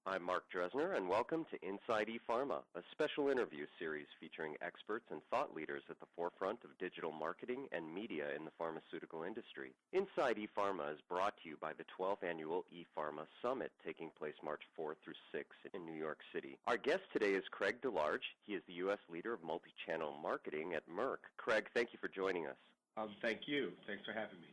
I'm Mark Dresner, and welcome to Inside ePharma, a special interview series featuring experts and thought leaders at the forefront of digital marketing and media in the pharmaceutical industry. Inside ePharma is brought to you by the 12th Annual ePharma Summit, taking place March 4th through 6th in New York City. Our guest today is Craig DeLarge. He is the U.S. leader of multi-channel marketing at Merck. Craig, thank you for joining us. Thank you. Thanks for having me.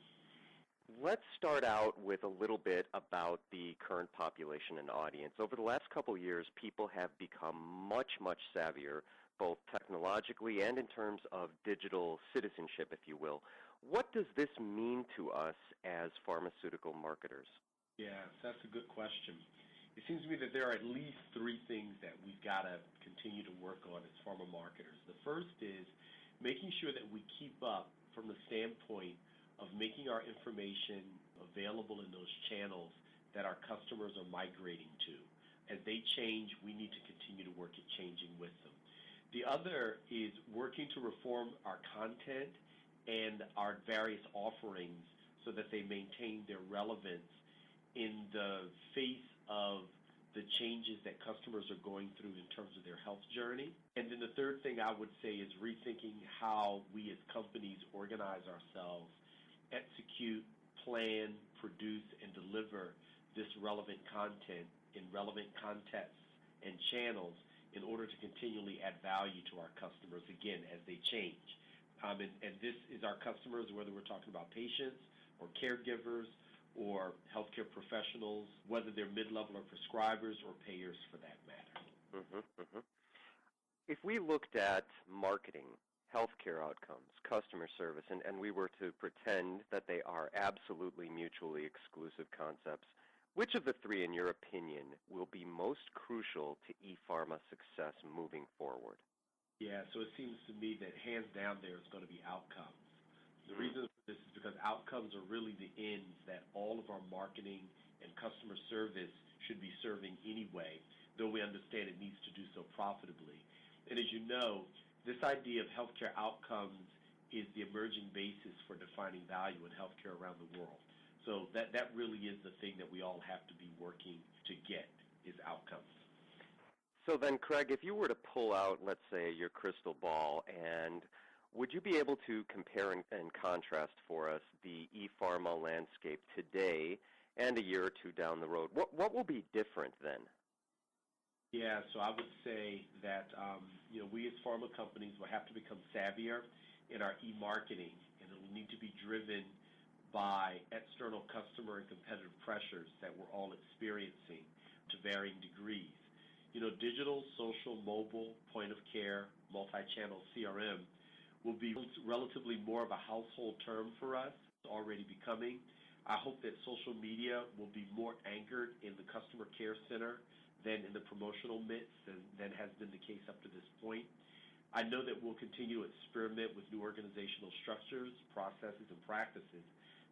Let's start out with a little bit about the current population and audience. Over the last couple of years, people have become much savvier, both technologically and in terms of digital citizenship, if you will. What does this mean to us as pharmaceutical marketers? Yes, that's a good question. It seems to me that there are at least three things that we've got to continue to work on as pharma marketers. The first is making sure that we keep up from the standpoint of making our information available in those channels that our customers are migrating to. As they change, we need to continue to work at changing with them. The other is working to reform our content and our various offerings so that they maintain their relevance in the face of the changes that customers are going through in terms of their health journey. And then the third thing I would say is rethinking how we as companies organize ourselves, execute, plan, produce, and deliver this relevant content in relevant contexts and channels in order to continually add value to our customers, again, as they change. And this is our customers, whether we're talking about patients or caregivers or healthcare professionals, whether they're mid-level or prescribers or payers for that matter. If we looked at marketing, healthcare outcomes, customer service, and we were to pretend that they are absolutely mutually exclusive concepts, which of the three, in your opinion, will be most crucial to ePharma success moving forward? Yeah, so it seems to me that hands down there is going to be outcomes. The reason for this is because outcomes are really the ends that all of our marketing and customer service should be serving anyway, though we understand it needs to do so profitably. And as you know, this idea of healthcare outcomes is the emerging basis for defining value in healthcare around the world. So that really is the thing that we all have to be working to get, is outcomes. So then, Craig, if you were to pull out, let's say, your crystal ball, and would you be able to compare and contrast for us the ePharma landscape today and a year or two down the road? What will be different then? Yeah, so I would say that we as pharma companies will have to become savvier in our emarketing, and it will need to be driven by external customer and competitive pressures that we're all experiencing to varying degrees. Digital, social, mobile, point of care, multi-channel CRM will be relatively more of a household term for us. It's already becoming. I hope that social media will be more anchored in the customer care center than in the promotional mix than has been the case up to this point. I know that we'll continue to experiment with new organizational structures, processes, and practices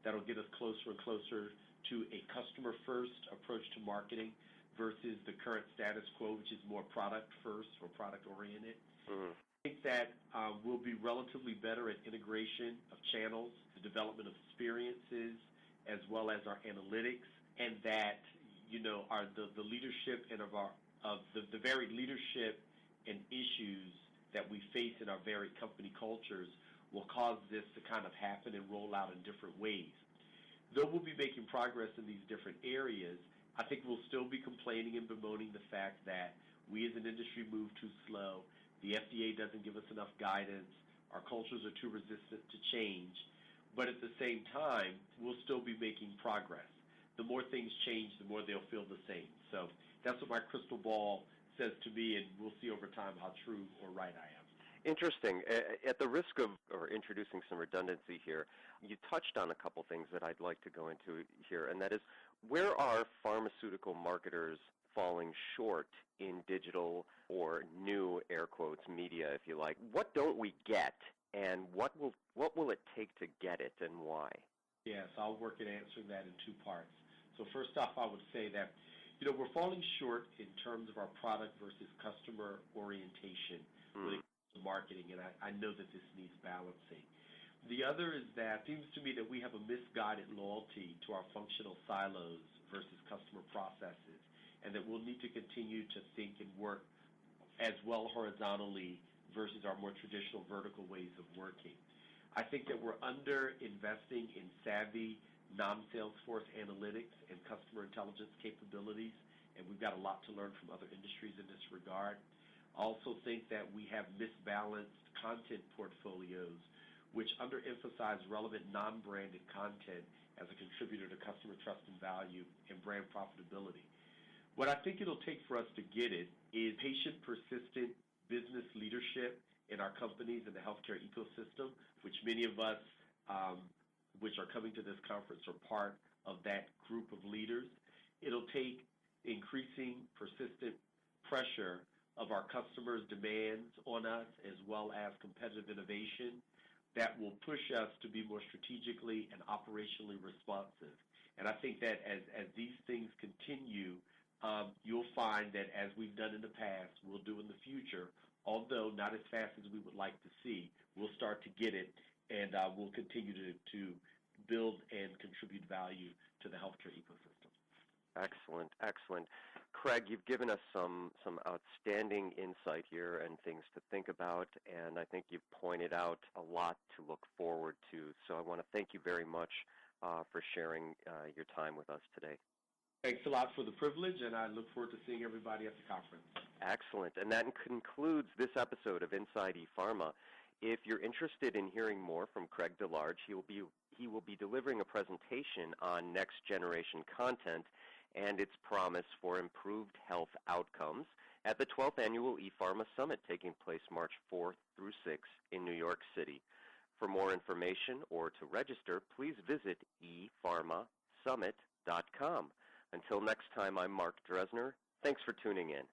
that will get us closer and closer to a customer-first approach to marketing versus the current status quo, which is more product-first or product-oriented. I think that we'll be relatively better at integration of channels, the development of experiences, as well as our analytics, and that the leadership and of the varied leadership and issues that we face in our varied company cultures will cause this to kind of happen and roll out in different ways. Though we'll be making progress in these different areas, I think we'll still be complaining and bemoaning the fact that we as an industry move too slow, the FDA doesn't give us enough guidance, our cultures are too resistant to change, but at the same time, we'll still be making progress. The more things change, the more they'll feel the same. So that's what my crystal ball says to me, and we'll see over time how true or right I am. Interesting. At the risk of introducing some redundancy here, you touched on a couple things that I'd like to go into here, and that is, where are pharmaceutical marketers falling short in digital or new, air quotes, media, if you like? What don't we get, and what will it take to get it, and why? Yes, I'll work at answering that in two parts. So first off, I would say that we're falling short in terms of our product versus customer orientation when it comes to marketing, and I know that this needs balancing. The other is that it seems to me that we have a misguided loyalty to our functional silos versus customer processes. and that we'll need to continue to think and work as well horizontally versus our more traditional vertical ways of working. I think that we're under-investing in savvy non-Salesforce analytics and customer intelligence capabilities, and we've got a lot to learn from other industries in this regard. I also think that we have misbalanced content portfolios which underemphasize relevant non-branded content as a contributor to customer trust and value and brand profitability. What I think it'll take for us to get it is patient, persistent business leadership in our companies in the healthcare ecosystem, which many of us which are coming to this conference are part of that group of leaders. It'll take increasing persistent pressure of our customers' demands on us as well as competitive innovation that will push us to be more strategically and operationally responsive. And I think that as these things continue, you'll find that as we've done in the past, we'll do in the future, although not as fast as we would like to see. We'll start to get it, and we'll continue to build and contribute value to the healthcare ecosystem. Excellent, excellent. Craig, you've given us some outstanding insight here and things to think about, and I think you've pointed out a lot to look forward to. So I want to thank you very much for sharing your time with us today. Thanks a lot for the privilege, and I look forward to seeing everybody at the conference. Excellent. And that concludes this episode of Inside ePharma. If you're interested in hearing more from Craig DeLarge, he will be delivering a presentation on next-generation content and its promise for improved health outcomes at the 12th Annual ePharma Summit taking place March 4th through 6th in New York City. For more information or to register, please visit ePharmaSummit.com. Until next time, I'm Mark Dresner. Thanks for tuning in.